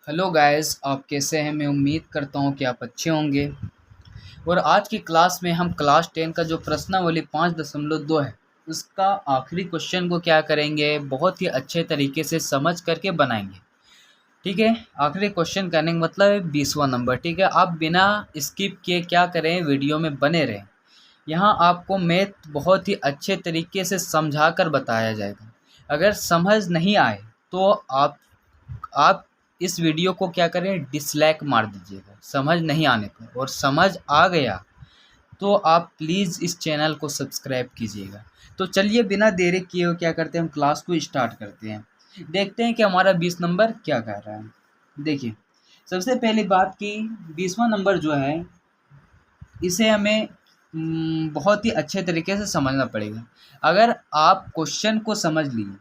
Hello guys, आप कैसे हैं? मैं उम्मीद करता हूँ कि आप अच्छे होंगे। और आज की क्लास में हम क्लास 10 का जो प्रश्नावली 5.2 है उसका आखिरी क्वेश्चन को क्या करेंगे, बहुत ही अच्छे तरीके से समझ करके बनाएंगे। ठीक है। आखिरी क्वेश्चन करने का मतलब है 20वां नंबर। ठीक है, आप बिना स्किप किए क्या करें, वीडियो में बने रहें। यहाँ आपको मैथ बहुत ही अच्छे तरीके से समझा कर बताया जाएगा। अगर समझ नहीं आए तो आप इस वीडियो को क्या करें, डिसलाइक मार दीजिएगा समझ नहीं आने पर। और समझ आ गया तो आप प्लीज़ इस चैनल को सब्सक्राइब कीजिएगा। तो चलिए बिना देरी किए हुए क्या करते हैं, हम क्लास को स्टार्ट करते हैं। देखते हैं कि हमारा 20 नंबर क्या कह रहा है। देखिए, सबसे पहली बात कि 20वां नंबर जो है इसे हमें बहुत ही अच्छे तरीके से समझना पड़ेगा। अगर आप क्वेश्चन को समझ लिए,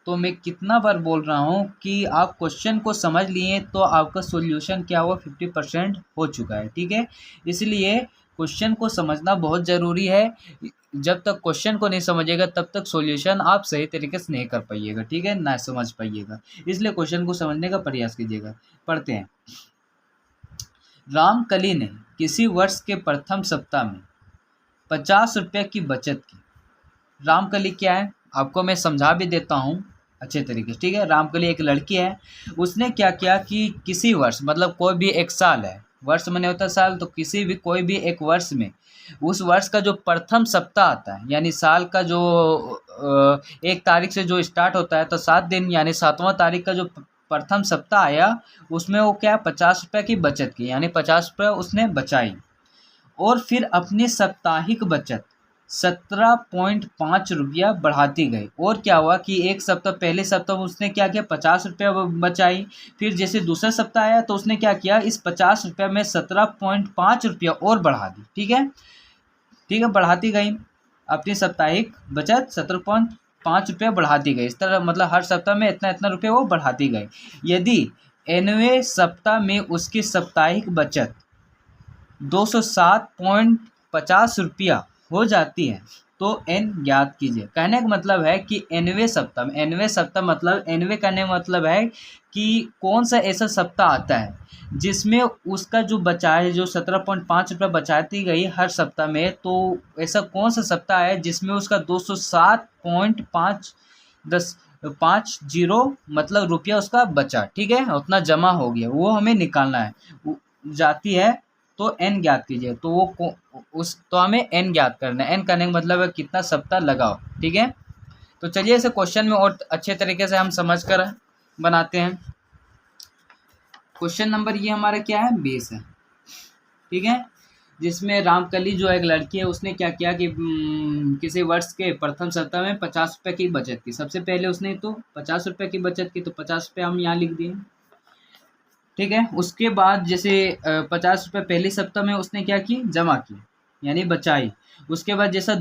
तो मैं कितना बार बोल रहा हूँ कि आप क्वेश्चन को समझ लिए तो आपका सॉल्यूशन क्या हुआ, 50% हो चुका है। ठीक है, इसलिए क्वेश्चन को समझना बहुत ज़रूरी है। जब तक क्वेश्चन को नहीं समझिएगा तब तक सॉल्यूशन आप सही तरीके से नहीं कर पाइएगा। ठीक है, ना समझ पाइएगा, इसलिए क्वेश्चन को समझने का प्रयास कीजिएगा। पढ़ते हैं। रामकली ने किसी वर्ष के प्रथम सप्ताह में 50 रुपये की बचत की। रामकली क्या है आपको मैं समझा भी देता हूँ अच्छे तरीके से। ठीक है, रामकली एक लड़की है। उसने क्या किया कि किसी वर्ष, मतलब कोई भी एक साल है, वर्ष माने होता है साल, तो किसी भी कोई भी एक वर्ष में उस वर्ष का जो प्रथम सप्ताह आता है, यानी साल का जो 1 तारीख से जो स्टार्ट होता है, तो 7 दिन यानी 7वां तारीख का जो प्रथम सप्ताह आया, उसमें वो क्या 50 रुपये की बचत की, यानी 50 रुपये उसने बचाई। और फिर अपनी साप्ताहिक बचत 17.5 रुपया बढ़ाती गई। और क्या हुआ कि एक सप्ताह, पहले सप्ताह में उसने क्या किया, 50 रुपया बचाई। फिर जैसे दूसरा सप्ताह आया तो उसने क्या किया, इस 50 रुपया में 17.5 रुपया और बढ़ा दी। ठीक है, ठीक है, बढ़ाती गई अपनी साप्ताहिक बचत 17.5 रुपया बढ़ाती गई। इस तरह मतलब हर सप्ताह में इतना इतना रुपये वो बढ़ाती गई। यदि 9वें सप्ताह में उसकी साप्ताहिक बचत 207.50 रुपया हो जाती है तो एन ज्ञात कीजिए। कहने का मतलब है कि एनवे सप्ताह में, एनवे सप्ताह मतलब एनवे कहने का मतलब है कि कौन सा ऐसा सप्ताह आता है जिसमें उसका जो बचा है, जो 17.5 रुपया बचाती गई हर सप्ताह में, तो ऐसा कौन सा सप्ताह है जिसमें उसका 207.50 मतलब रुपया उसका बचा। ठीक है, उतना जमा हो गया, वो हमें निकालना है। जाती है तो एन ज्ञात कीजिए। तो तो हमें एन ज्ञात करना है। एन करने का मतलब है कितना सप्ताह लगाओ। ठीक है, तो चलिए इसे क्वेश्चन में और अच्छे तरीके से हम समझ कर बनाते हैं। क्वेश्चन नंबर ये हमारा क्या है, 20 है। ठीक है, जिसमें रामकली जो एक लड़की है उसने क्या किया कि किसी वर्ष के प्रथम सप्ताह में 50 रुपये की बचत की। सबसे पहले उसने तो 50 रुपये की बचत की, तो 50 रुपये हम यहाँ लिख दिए। ठीक है, उसके बाद जैसे 50 रुपये पहले सप्ताह में उसने क्या की, जमा की, यानी बचाई। उसके बाद जैसा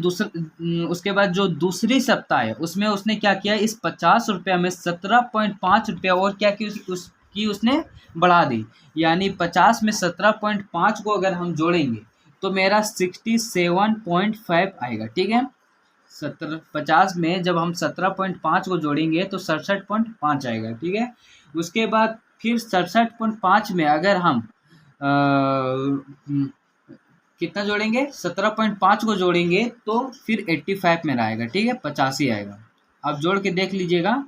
उसके बाद जो दूसरी सप्ताह है उसमें उसने क्या किया, इस 50 रुपया में 17.5 रुपया और क्या की, उसकी उसने बढ़ा दी। यानी 50 में 17.5 को अगर हम जोड़ेंगे तो मेरा 67.5 आएगा। ठीक है, 50 में जब हम 17.5 को जोड़ेंगे तो 67.5 आएगा। ठीक है, उसके बाद फिर 67.5 में अगर हम कितना जोड़ेंगे, 17.5 को जोड़ेंगे तो फिर 85 में आएगा। ठीक है, 85 आएगा। आप जोड़ के देख लीजिएगा।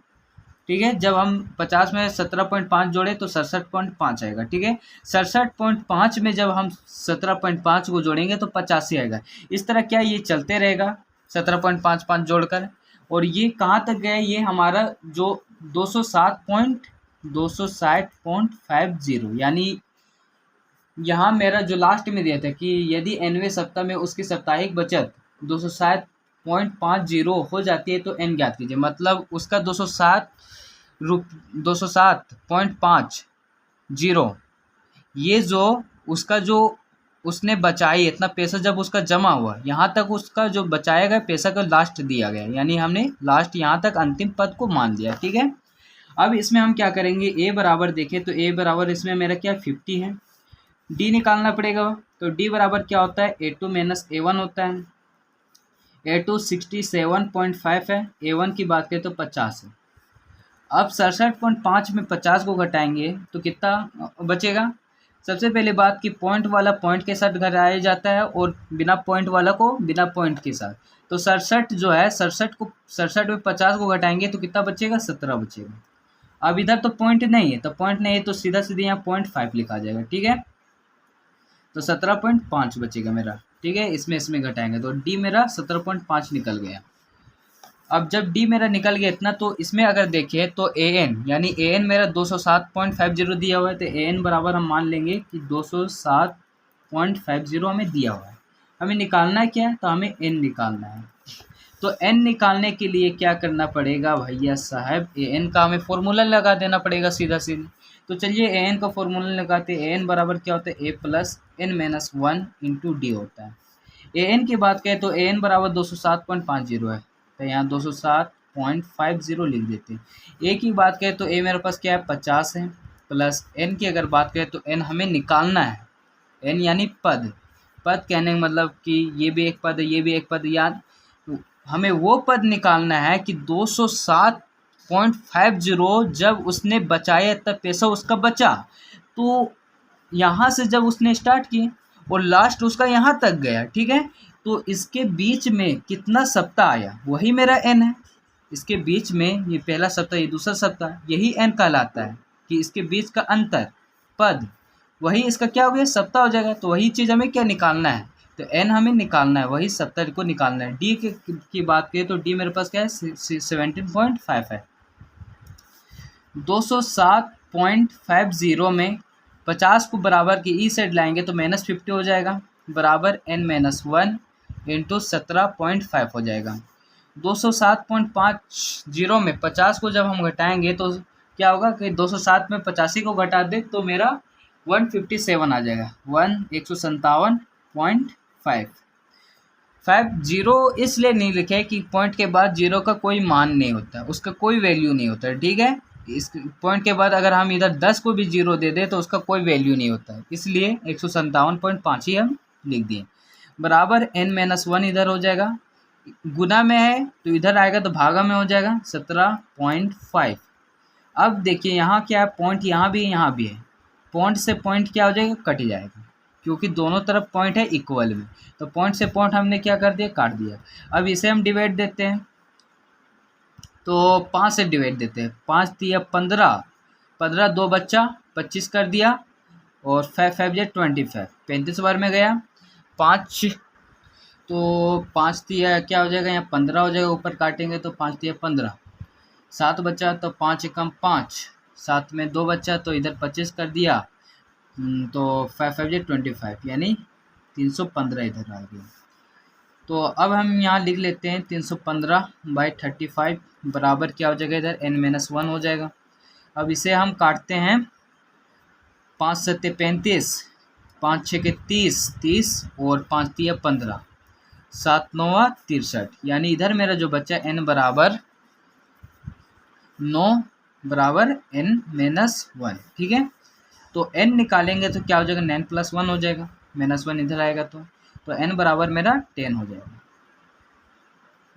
ठीक है, जब हम 50 में 17.5 जोड़े तो 67.5 आएगा। ठीक है, 67.5 में जब हम 17.5 को जोड़ेंगे तो 85 आएगा। इस तरह क्या ये चलते रहेगा 17.55 जोड़कर। और ये कहाँ तक गया, ये हमारा जो 260.50, यानी यहाँ मेरा जो लास्ट में दिया था कि यदि एनवें सप्ताह में उसकी साप्ताहिक बचत 260.50 हो जाती है तो एन ज्ञात कीजिए। मतलब उसका 207.50, ये जो उसका जो उसने बचाई इतना पैसा, जब उसका जमा हुआ यहाँ तक उसका जो बचाया गया पैसा का लास्ट दिया गया, यानी हमने लास्ट यहाँ तक अंतिम पद को मान लिया। ठीक है, अब इसमें हम क्या करेंगे, ए बराबर देखें तो ए बराबर इसमें मेरा क्या 50 है। डी निकालना पड़ेगा, तो डी बराबर क्या होता है, A2 माइनस A1 होता है। A2 67.5 है, A1 की बात करें तो 50 है। अब 67.5 में 50 को घटाएंगे तो कितना बचेगा। सबसे पहले बात कि पॉइंट वाला पॉइंट के साथ घटाया जाता है और बिना पॉइंट वाला को बिना पॉइंट के साथ। तो 67 जो है 67 में 50 को घटाएंगे तो कितना बचेगा, 17 बचेगा। अब इधर तो पॉइंट नहीं है, तो पॉइंट नहीं है तो सीधा सीधे यहाँ 0.5 लिखा जाएगा, ठीक है। तो 17.5 बचेगा मेरा, ठीक है। इसमें घटाएंगे तो डी मेरा 17.5 निकल गया। अब जब डी मेरा निकल गया इतना, तो इसमें अगर देखें तो ए एन यानी ए एन मेरा 207.50 दिया हुआ है, तो ए एन बराबर हम मान लेंगे कि 207.50 हमें दिया हुआ है। हमें निकालना है क्या, तो हमें एन निकालना है। तो एन निकालने के लिए क्या करना पड़ेगा भैया साहब, ए एन का हमें फॉर्मूला लगा देना पड़ेगा सीधा सीधा। तो चलिए ए एन का फॉर्मूला लगाते हैं। ए एन बराबर क्या होता है, A plus N minus 1 into D होता है। ए एन की बात करें तो ए एन बराबर 207.50 है, तो यहाँ 207.50 लिख देते हैं। ए की बात करें तो ए मेरे पास क्या है 50 है, प्लस एन की अगर बात करें तो एन हमें निकालना है। एन यानी पद कहने का मतलब कि ये भी एक पद है, ये भी एक पद, याद हमें वो पद निकालना है कि 207.50 जब उसने बचाया तब पैसा उसका बचा। तो यहाँ से जब उसने स्टार्ट किए और लास्ट उसका यहाँ तक गया, ठीक है। तो इसके बीच में कितना सप्ताह आया वही मेरा एन है। इसके बीच में ये पहला सप्ताह, ये दूसरा सप्ताह, यही एन कहलाता है कि इसके बीच का अंतर पद वही इसका क्या हो गया, सप्ताह हो जाएगा। तो वही चीज़ हमें क्या निकालना है, तो एन हमें निकालना है, वही सप्ताह को निकालना है। डी की बात करें तो डी मेरे पास क्या है 17.5 है। 207.50 में 50 को बराबर की ई साइड लाएंगे तो -50 हो जाएगा, बराबर n माइनस 1 इंटू 17.5 हो जाएगा। 207.50 में 50 को जब हम घटाएंगे तो क्या होगा कि 207 में 85 को घटा दे तो मेरा 157 आ जाएगा, 157.50 इसलिए नहीं लिखे कि पॉइंट के बाद जीरो का कोई मान नहीं होता, उसका कोई वैल्यू नहीं होता, ठीक है। इस पॉइंट के बाद अगर हम इधर 10 को भी जीरो दे दें तो उसका कोई वैल्यू नहीं होता है, इसलिए 157.5 ही हम लिख दिए। बराबर n माइनस 1 इधर हो जाएगा, गुना में है तो इधर आएगा तो भागा में हो जाएगा 17.5। अब देखिए यहाँ क्या है, पॉइंट यहाँ भी है, पॉइंट से पॉइंट क्या हो जाएगा, कट जाएगा, क्योंकि दोनों तरफ पॉइंट है इक्वल में। तो पॉइंट से पॉइंट हमने क्या कर दिया, काट दिया। अब इसे हम डिवाइड देते हैं, तो 5 से डिवाइड देते हैं। 5 दिया 15, 15 दो बच्चा 25 कर दिया, और 5 जा 25, 35 बार में गया। 5 तो 5 दिया क्या हो जाएगा, यहाँ 15 हो जाएगा, ऊपर काटेंगे तो 5 दिया 15, 7 बच्चा तो 5 एकम 5, 7 में 2 बच्चा तो इधर 25 कर दिया, तो 5 जा 25 यानी 315 इधर आ गया। तो अब हम यहाँ लिख लेते हैं 315/35 बराबर क्या हो जाएगा, इधर n माइनस 1 हो जाएगा। अब इसे हम काटते हैं, 5 सत्ते 35, 5 छः 30 और 5 तिया 15, 7 9 63, यानी इधर मेरा जो बच्चा n बराबर 9 बराबर n माइनस 1, ठीक है। तो n निकालेंगे तो क्या हो जाएगा, 9 + 1 हो जाएगा, -1 इधर आएगा तो n बराबर मेरा 10 हो जाएगा।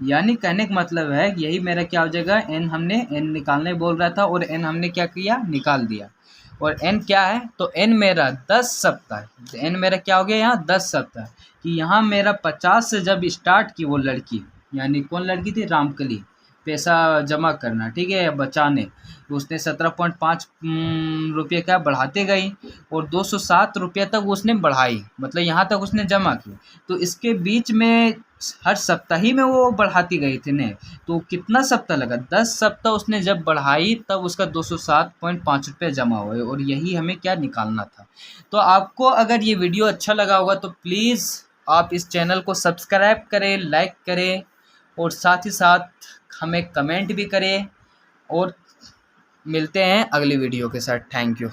यानी कहने का मतलब है यही मेरा क्या हो जाएगा, हमने n निकालने बोल रहा था और n हमने क्या किया, निकाल दिया। और n क्या है, तो n मेरा 10 सप्ताह, n मेरा क्या हो गया यहाँ 10 सप्ताह, कि यहाँ मेरा 50 से जब स्टार्ट की वो लड़की, यानी कौन लड़की थी, रामकली, पैसा जमा करना, ठीक है, बचाने, तो उसने 17.5 रुपये का बढ़ाते गई और 207 रुपये तक उसने बढ़ाई, मतलब यहाँ तक उसने जमा की। तो इसके बीच में हर सप्ताह ही में वो बढ़ाती गई थी ने, तो कितना सप्ताह लगा, 10 सप्ताह उसने जब बढ़ाई तब उसका 207.5 रुपये जमा हुए, और यही हमें क्या निकालना था। तो आपको अगर ये वीडियो अच्छा लगा होगा तो प्लीज़ आप इस चैनल को सब्सक्राइब करें, लाइक करें, और साथ ही साथ हमें कमेंट भी करें, और मिलते हैं अगली वीडियो के साथ। Thank you.